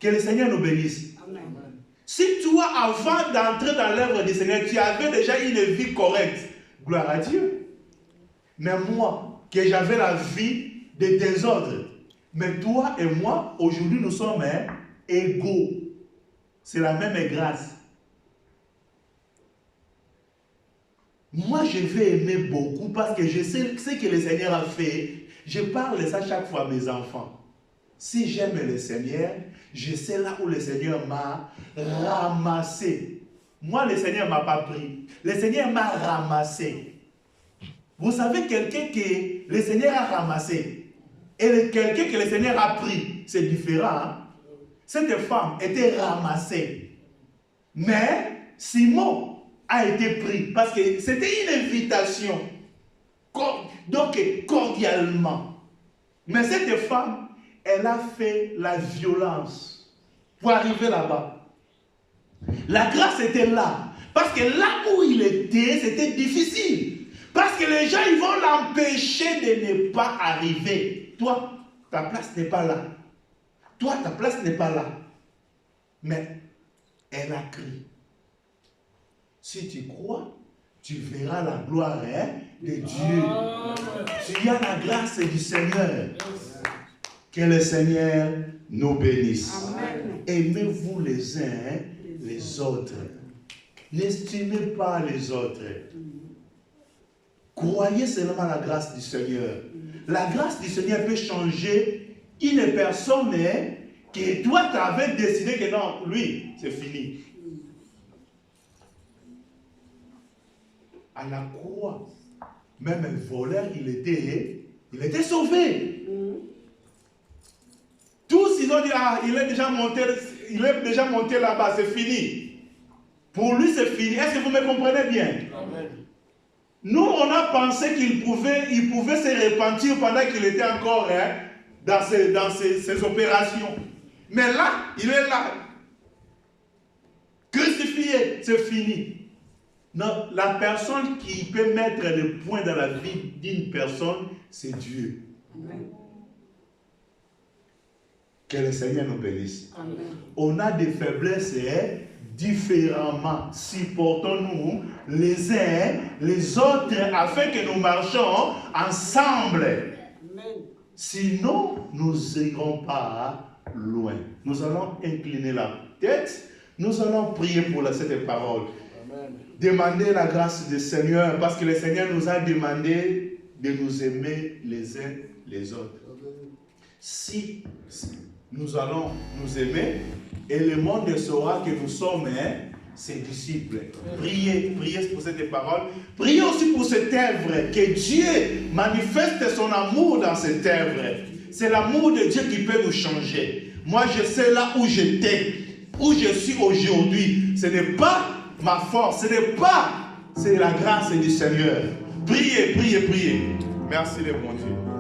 Que le Seigneur nous bénisse. Amen. Si toi, avant d'entrer dans l'œuvre du Seigneur, tu avais déjà une vie correcte, gloire à Dieu. Mais moi, que j'avais la vie de désordre. Mais toi et moi, aujourd'hui, nous sommes égaux. C'est la même grâce. Moi, je vais aimer beaucoup parce que je sais ce que le Seigneur a fait. Je parle de ça chaque fois à mes enfants. Si j'aime le Seigneur, je sais là où le Seigneur m'a ramassé. Moi, le Seigneur ne m'a pas pris. Le Seigneur m'a ramassé. Vous savez, quelqu'un que le Seigneur a ramassé et quelqu'un que le Seigneur a pris, c'est différent. Hein? Cette femme était ramassée. Mais Simon a été pris parce que c'était une invitation. Donc, cordialement. Mais cette femme, elle a fait la violence pour arriver là-bas. La grâce était là. Parce que là où il était, c'était difficile. Parce que les gens, ils vont l'empêcher de ne pas arriver. Toi, ta place n'est pas là. Toi, ta place n'est pas là. Mais elle a crié. Si tu crois, tu verras la gloire de Dieu. Tu as la grâce du Seigneur. Que le Seigneur nous bénisse. Amen. Aimez-vous les uns les autres. N'estimez pas les autres. Croyez seulement à la grâce du Seigneur. La grâce du Seigneur peut changer une personne que toi tu avais décidé que non, lui, c'est fini. À la croix, même un voleur, il était sauvé. Tous ils ont dit, ah, il est déjà monté là-bas, c'est fini. Pour lui, c'est fini. Est-ce que vous me comprenez bien? Amen. Nous, on a pensé qu'il pouvait se repentir pendant qu'il était encore dans ses opérations. Mais là, il est là. Crucifié, c'est fini. Non, la personne qui peut mettre le point dans la vie d'une personne, c'est Dieu. Amen. Que le Seigneur nous bénisse. Amen. On a des faiblesses différemment. Supportons-nous les uns les autres afin que nous marchions ensemble. Amen. Sinon, nous n'irons pas loin. Nous allons incliner la tête. Nous allons prier pour cette parole. Amen. Demander la grâce du Seigneur, parce que le Seigneur nous a demandé de nous aimer les uns les autres. Si nous allons nous aimer, et le monde saura que nous sommes ses disciples. Priez pour cette parole. Priez aussi pour cette œuvre, que Dieu manifeste son amour dans cette œuvre. C'est l'amour de Dieu qui peut nous changer. Moi, je sais là où j'étais, où je suis aujourd'hui. Ce n'est pas ma force, ce n'est pas, c'est la grâce du Seigneur. Priez, priez, priez. Merci le bon Dieu.